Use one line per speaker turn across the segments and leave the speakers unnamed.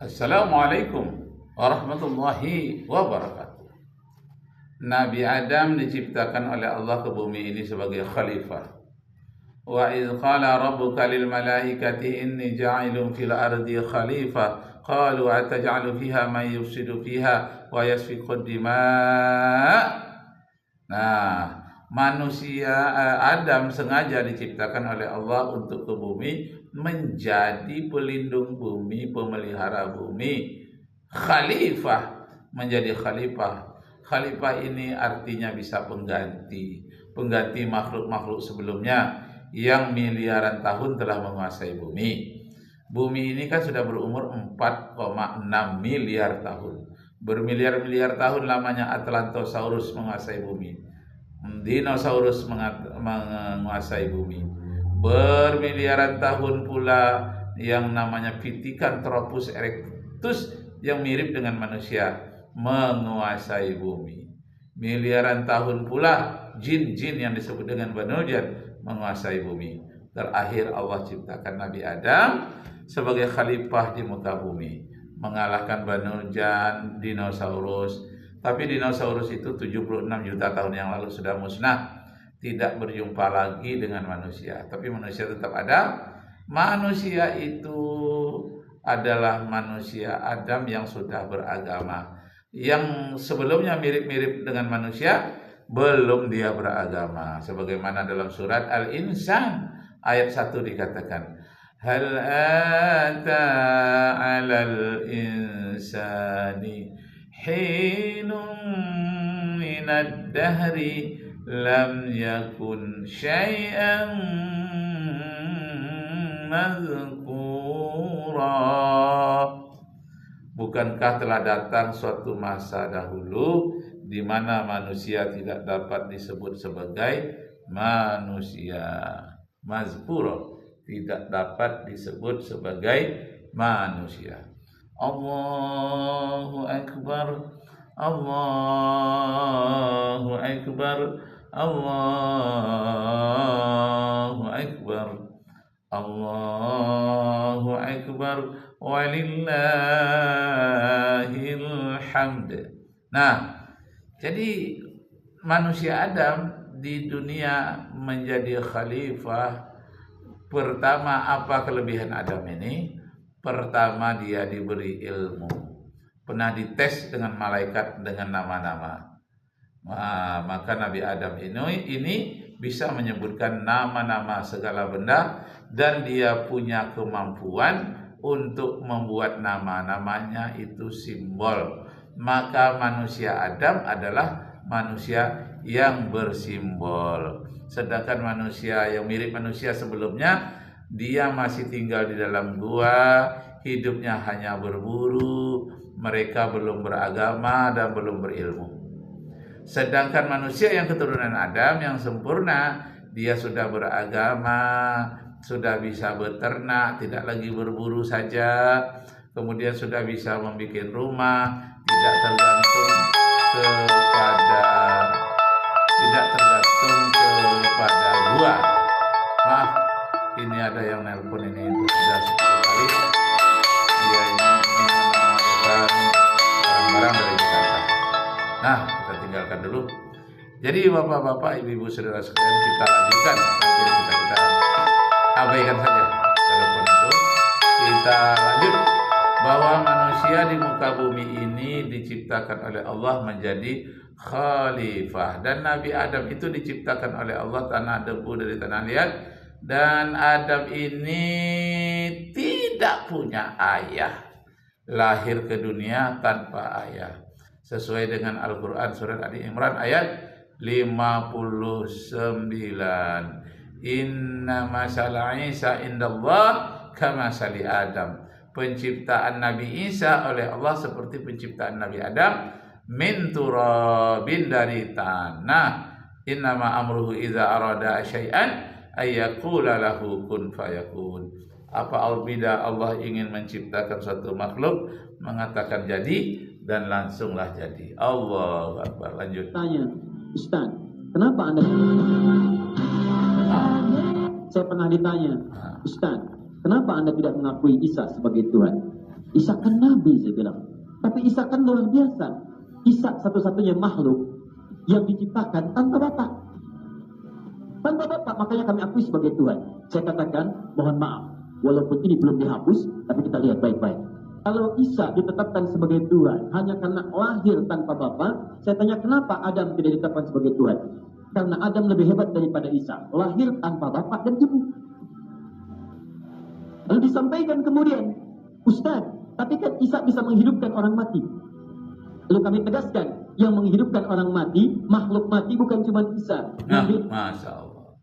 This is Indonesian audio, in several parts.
Assalamualaikum warahmatullahi wabarakatuh. Nabi Adam diciptakan oleh Allah ke bumi ini sebagai khalifah. Wa idz qala rabbuka lil malaikati inni ja'ilun fil ardi khalifah qalu ataj'alu fiha man yufsidu fiha wa yasfiku dima'. Nah, manusia Adam sengaja diciptakan oleh Allah untuk ke bumi menjadi pelindung bumi, pemelihara bumi, khalifah, menjadi khalifah. Khalifah ini artinya bisa pengganti makhluk-makhluk sebelumnya yang miliaran tahun telah menguasai bumi. Bumi ini kan sudah berumur 4,6 miliar tahun. Bermiliar-miliar tahun lamanya Atlantosaurus menguasai bumi. Dinosaurus menguasai bumi. Bermiliaran tahun pula yang namanya Pithecanthropus erectus yang mirip dengan manusia menguasai bumi. Miliaran tahun pula jin-jin yang disebut dengan Banu Jan menguasai bumi. Terakhir Allah ciptakan Nabi Adam sebagai khalifah di muka bumi, mengalahkan Banu Jan, dinosaurus. Tapi dinosaurus itu 76 juta tahun yang lalu sudah musnah, tidak berjumpa lagi dengan manusia. Tapi manusia tetap ada. Manusia itu adalah manusia Adam yang sudah beragama. Yang sebelumnya mirip-mirip dengan manusia, belum dia beragama. Sebagaimana dalam surat Al-Insan ayat 1 dikatakan, hal ata 'alal insani hinun minad dahri lam yakun syai'an mazkura. Bukankah telah datang suatu masa dahulu di mana manusia tidak dapat disebut sebagai manusia. Mazkura, tidak dapat disebut sebagai manusia. Allahu Akbar, Allahu Akbar, Allahu Akbar, Allahu Akbar, walillahil hamd. Nah, jadi manusia Adam di dunia menjadi khalifah. Pertama, apa kelebihan Adam ini? Pertama, dia diberi ilmu. Pernah dites dengan malaikat dengan nama-nama. Maka Nabi Adam ini bisa menyebutkan nama-nama segala benda, dan dia punya kemampuan untuk membuat nama-namanya itu simbol. Maka manusia Adam adalah manusia yang bersimbol. Sedangkan manusia yang mirip manusia sebelumnya, dia masih tinggal di dalam gua, hidupnya hanya berburu, mereka belum beragama dan belum berilmu. Sedangkan manusia yang keturunan Adam yang sempurna, dia sudah beragama, sudah bisa beternak, tidak lagi berburu saja, kemudian sudah bisa membuat rumah, tidak tergantung kepada gua. Maaf, ini ada yang nelpon ini sudah 10 kali. Dia ini mengamalkan barang-barang dari Jakarta. Nah, kita tinggalkan dulu. Jadi bapak-bapak, ibu-ibu, saudara sekalian, kita lanjutkan. Jadi kita abaikan saja telepon itu. Kita lanjut bahwa manusia di muka bumi ini diciptakan oleh Allah menjadi khalifah. Dan Nabi Adam itu diciptakan oleh Allah tanah debu dari tanah liat. Dan Adam ini tidak punya ayah, lahir ke dunia tanpa ayah. Sesuai dengan Al-Quran surat Ali Imran ayat 59. Inna masala Isa indallah kama sali Adam. Penciptaan Nabi Isa oleh Allah seperti penciptaan Nabi Adam, min turabin, dari tanah. Innama amruhu idza arada syai'an ayyaqula lahu kun fayakun. Apa albida Allah ingin menciptakan suatu makhluk, mengatakan jadi, dan langsunglah jadi. Allahu Akbar. Lanjut.
Tanya, Ustaz, kenapa Anda? Saya pernah ditanya, Ustaz, kenapa Anda tidak mengakui Isa sebagai Tuhan? Isa kan nabi. nabi, saya bilang. Tapi Isa kan luar biasa. Isa satu-satunya makhluk yang diciptakan tanpa bapak. Tanpa bapak, makanya kami akui sebagai Tuhan. Saya katakan, mohon maaf, walaupun ini belum dihapus, tapi kita lihat baik-baik. Kalau Isa ditetapkan sebagai Tuhan hanya karena lahir tanpa bapa, saya tanya kenapa Adam tidak ditetapkan sebagai Tuhan? Karena Adam lebih hebat daripada Isa, lahir tanpa bapak dan ibu. Lalu disampaikan kemudian, Ustaz, tapi kan Isa bisa menghidupkan orang mati. Lalu kami tegaskan, yang menghidupkan orang mati, makhluk mati bukan cuma Isa.
Nah, Masya Allah.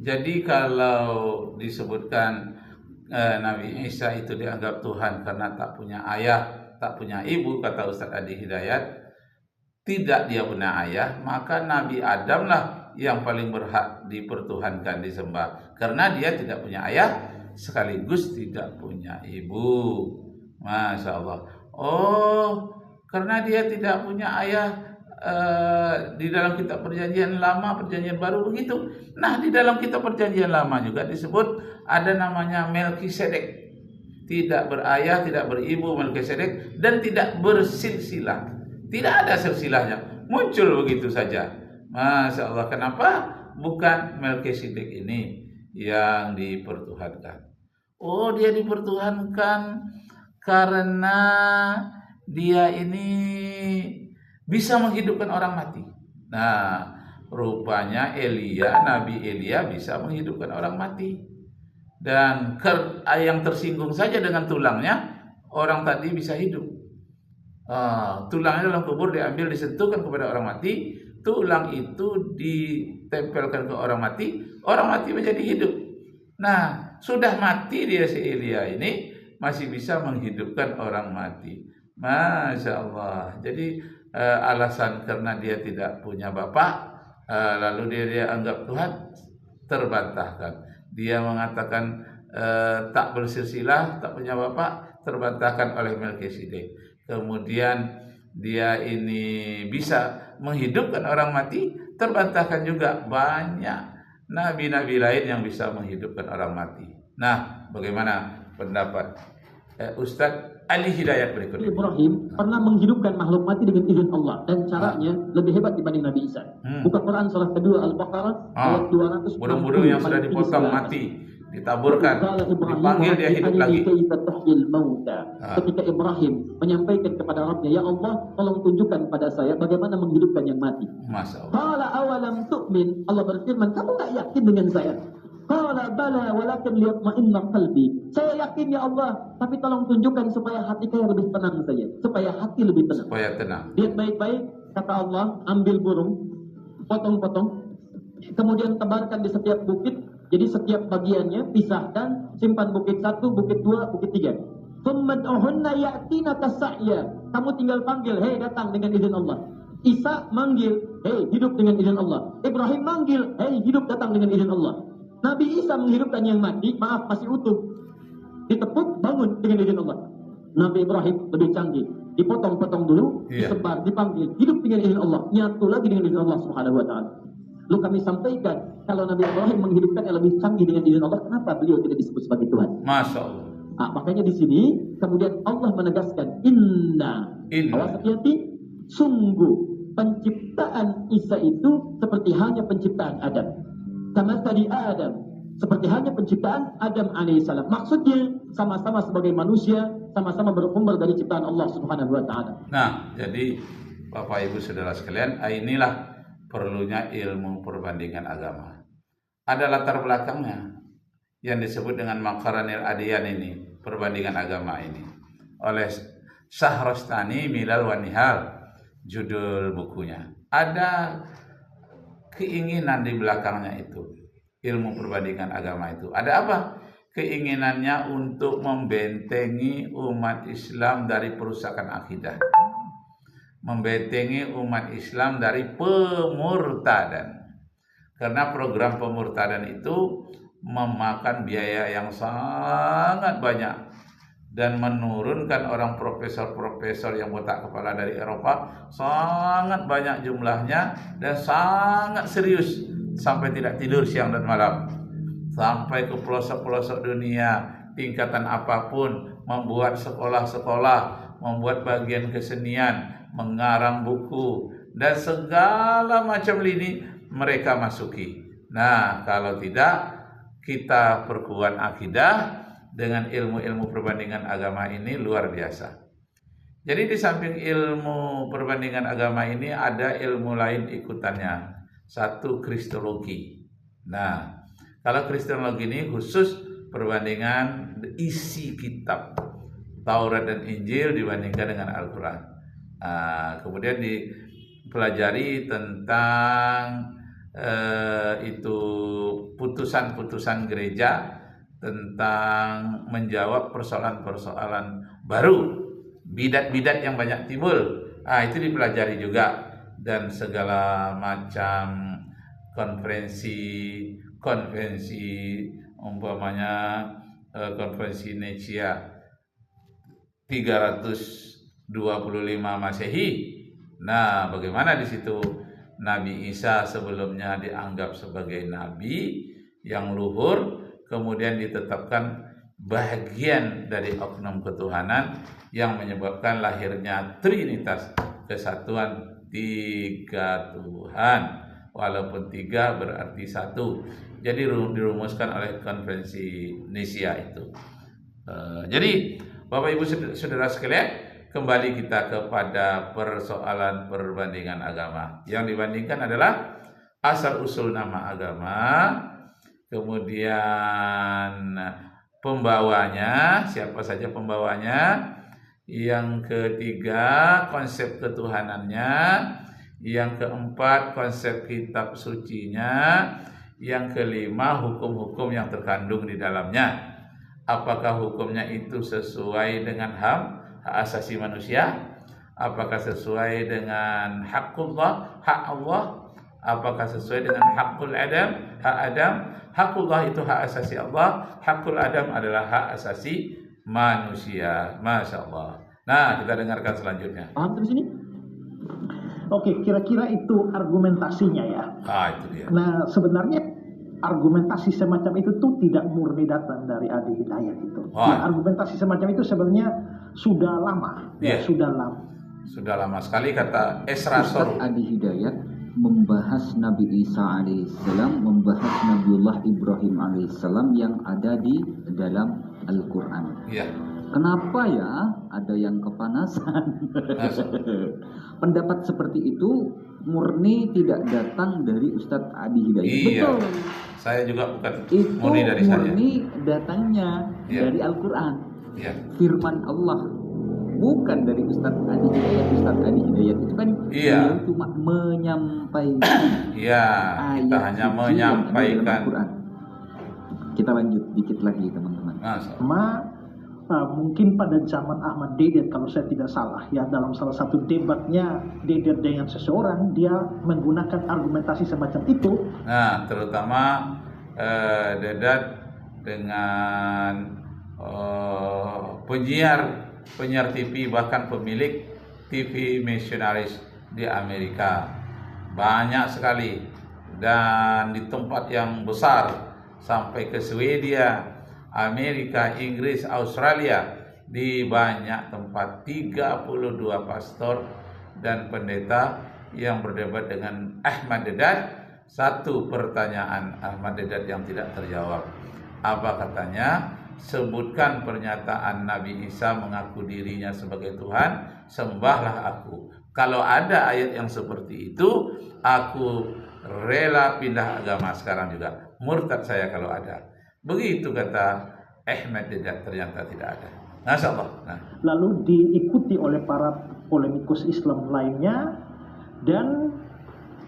Jadi kalau disebutkan Nabi Isa itu dianggap Tuhan karena tak punya ayah, tak punya ibu, kata Ustaz Adi Hidayat, tidak dia punya ayah, maka Nabi Adam lah yang paling berhak dipertuhankan, disembah, karena dia tidak punya ayah sekaligus tidak punya ibu. Masya Allah. Oh, karena dia tidak punya ayah, di dalam kitab perjanjian lama, perjanjian baru begitu. Nah, di dalam kitab perjanjian lama juga disebut ada namanya Melkisedek. Tidak berayah, tidak beribu Melkisedek, dan tidak bersilsilah. Tidak ada silsilahnya. Muncul begitu saja. Masya Allah. Kenapa bukan Melkisedek ini yang dipertuhankan? Oh, dia dipertuhankan karena dia ini bisa menghidupkan orang mati. Nah, rupanya Nabi Elia bisa menghidupkan orang mati. Dan yang tersinggung saja dengan tulangnya, orang tadi bisa hidup. Tulangnya dalam kubur diambil, disentuhkan kepada orang mati, tulang itu ditempelkan ke orang mati menjadi hidup. Nah, sudah mati dia si Elia ini, masih bisa menghidupkan orang mati. Masya Allah. Jadi alasan karena dia tidak punya bapak, lalu dia anggap Tuhan, terbantahkan. Dia mengatakan tak bersilsilah, tak punya bapak, terbantahkan oleh Melkisedek. Kemudian dia ini bisa menghidupkan orang mati, terbantahkan juga. Banyak nabi-nabi lain yang bisa menghidupkan orang mati. Nah, bagaimana pendapat Ustadz Ali Hidayat berikut?
Ibrahim pernah menghidupkan makhluk mati dengan izin Allah, dan caranya lebih hebat dibanding Nabi Isa. Buka Quran surah kedua Al-Baqarah ayat 200.
Burung-burung yang sudah dipotong mati, ditaburkan, dipanggil dia hidup lagi.
Ketika Ibrahim menyampaikan kepada Rabbnya, ya Allah, tolong tunjukkan pada saya bagaimana menghidupkan yang mati.
Masya Allah.
Qala awalam tu'min, Allah berfirman, kamu tak yakin dengan saya? Qala bala walakin liyatma'inna qalbi. Saya yakin ya Allah, tapi tolong tunjukkan supaya hati saya lebih tenang saja, supaya hati lebih tenang.
Supaya tenang.
Lihat baik-baik, kata Allah, ambil burung, potong-potong, kemudian tebarkan di setiap bukit. Jadi setiap bagiannya pisahkan, simpan bukit 1, bukit 2, bukit 3. Thummad'uhunna ya'tina tasa'ya. Kamu tinggal panggil, hei datang dengan izin Allah. Isa manggil, hei hidup dengan izin Allah. Ibrahim manggil, hei hidup datang dengan izin Allah. Nabi Isa menghidupkan yang mati, maaf masih utuh, ditepuk, bangun dengan izin Allah. Nabi Ibrahim lebih canggih, dipotong-potong dulu, disebar, dipanggil, hidup dengan izin Allah, nyatu lagi dengan izin Allah Subhanahu wa Ta'ala. Lalu kami sampaikan, kalau Nabi Ibrahim menghidupkan yang lebih canggih dengan izin Allah, kenapa beliau tidak disebut sebagai Tuhan?
Masya Allah.
Makanya di sini kemudian Allah menegaskan, Inna. Awas hati-hati, sungguh penciptaan Isa itu seperti halnya penciptaan Adam. Sama tadi Adam, seperti halnya penciptaan Adam alaihissalam. Maksudnya sama-sama sebagai manusia, sama-sama bersumber dari ciptaan Allah Subhanahu wa Ta'ala.
Nah, jadi Bapak Ibu Saudara sekalian, inilah perlunya ilmu perbandingan agama. Ada latar belakangnya yang disebut dengan Maqaranil Adiyan ini, perbandingan agama ini, oleh Syahrastani Milal wa Nihal, judul bukunya. Ada keinginan di belakangnya itu, ilmu perbandingan agama itu. Ada apa? Keinginannya untuk membentengi umat Islam dari perusakan akidah, membentengi umat Islam dari pemurtadan. Karena program pemurtadan itu memakan biaya yang sangat banyak dan menurunkan orang profesor-profesor yang botak kepala dari Eropa sangat banyak jumlahnya dan sangat serius, sampai tidak tidur siang dan malam, sampai ke pelosok-pelosok dunia tingkatan apapun membuat sekolah-sekolah, membuat bagian kesenian, mengarang buku, dan segala macam lini mereka masuki. Nah, kalau tidak, kita perkuat akidah dengan ilmu-ilmu perbandingan agama ini luar biasa. Jadi di samping ilmu perbandingan agama ini ada ilmu lain ikutannya. Satu, kristologi. Nah, kalau kristologi ini khusus perbandingan isi kitab Taurat dan Injil dibandingkan dengan Al-Quran. Kemudian dipelajari tentang itu putusan-putusan gereja tentang menjawab persoalan-persoalan baru, bidat-bidat yang banyak timbul. Itu dipelajari juga, dan segala macam konferensi umpamanya konferensi Nicea 325 Masehi. Nah, bagaimana di situ Nabi Isa sebelumnya dianggap sebagai nabi yang luhur, kemudian ditetapkan bagian dari oknum ketuhanan yang menyebabkan lahirnya Trinitas, kesatuan tiga Tuhan, walaupun tiga berarti satu. Jadi dirumuskan oleh konferensi Nicea itu. Jadi Bapak Ibu Saudara sekalian, kembali kita kepada persoalan perbandingan agama. Yang dibandingkan adalah asal usul nama agama, kemudian pembawanya, siapa saja pembawanya. Yang ketiga, konsep ketuhanannya. Yang keempat, konsep kitab sucinya. Yang kelima, hukum-hukum yang terkandung di dalamnya. Apakah hukumnya itu sesuai dengan hak asasi manusia? Apakah sesuai dengan hakullah, hak Allah? Apakah sesuai dengan hakul adam, hak Adam? Hakullah itu hak asasi Allah, hakul Adam adalah hak asasi manusia. Masya Allah. Nah, kita dengarkan selanjutnya.
Paham terus ini? Oke, kira-kira itu argumentasinya ya.
Itu dia.
Nah, sebenarnya argumentasi semacam itu tuh tidak murni datang dari Adi Hidayat itu. Ya, argumentasi semacam itu sebenarnya sudah lama. Ya, sudah lama.
Sudah lama sekali, kata Esra Soru.
Adi Hidayat membahas Nabi Isa alaihissalam, membahas Nabiullah Ibrahim alaihissalam yang ada di dalam Al-Quran.
Iya.
Kenapa ya ada yang kepanasan? Pendapat seperti itu murni tidak datang dari Ustadz Adi Hidayat.
Iya.
Betul.
Saya juga bukan
itu
murni dari saya.
Murni datangnya dari Al-Quran.
Iya.
Firman Allah. Bukan dari Ustadz Adi Hidayat. Ustadz Adi Hidayat itu kan beliau cuma menyampaikan.
Iya, kita hanya menyampaikan.
Kita lanjut dikit lagi teman-teman.
Mungkin pada zaman Ahmad Dedat, kalau saya tidak salah ya, dalam salah satu debatnya Dedat dengan seseorang, dia menggunakan argumentasi semacam itu.
Nah, terutama Dedat dengan penyiar TV, bahkan pemilik TV misionaris di Amerika, banyak sekali, dan di tempat yang besar sampai ke Swedia, Amerika, Inggris, Australia, di banyak tempat 32 pastor dan pendeta yang berdebat dengan Ahmad Dedat. Satu pertanyaan Ahmad Dedat yang tidak terjawab. Apa katanya? Sebutkan pernyataan Nabi Isa mengaku dirinya sebagai Tuhan, sembahlah aku. Kalau ada ayat yang seperti itu, aku rela pindah agama sekarang juga. Murtad saya kalau ada. Begitu kata Ahmad Dedat, ternyata tidak ada. Masya Allah. Nah.
Lalu diikuti oleh para polemikus Islam lainnya, dan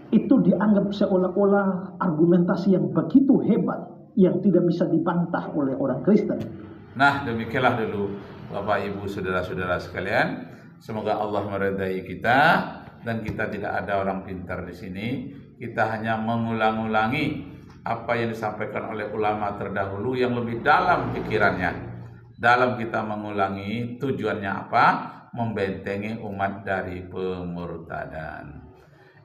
itu dianggap seolah-olah argumentasi yang begitu hebat yang tidak bisa dibantah oleh orang Kristen.
Nah, demikianlah dulu Bapak Ibu Saudara-saudara sekalian. Semoga Allah meridai kita, dan kita tidak ada orang pintar di sini. Kita hanya mengulang-ulangi apa yang disampaikan oleh ulama terdahulu yang lebih dalam pikirannya. Dalam kita mengulangi, tujuannya apa? Membentengi umat dari pemurtadan.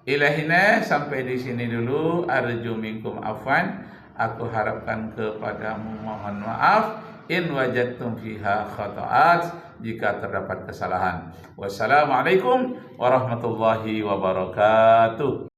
Ilahina, sampai di sini dulu. Arju minkum afwan. Aku harapkan kepadamu mohon maaf. in wajadtum fiha khata'at, jika terdapat kesalahan. Wassalamualaikum warahmatullahi wabarakatuh.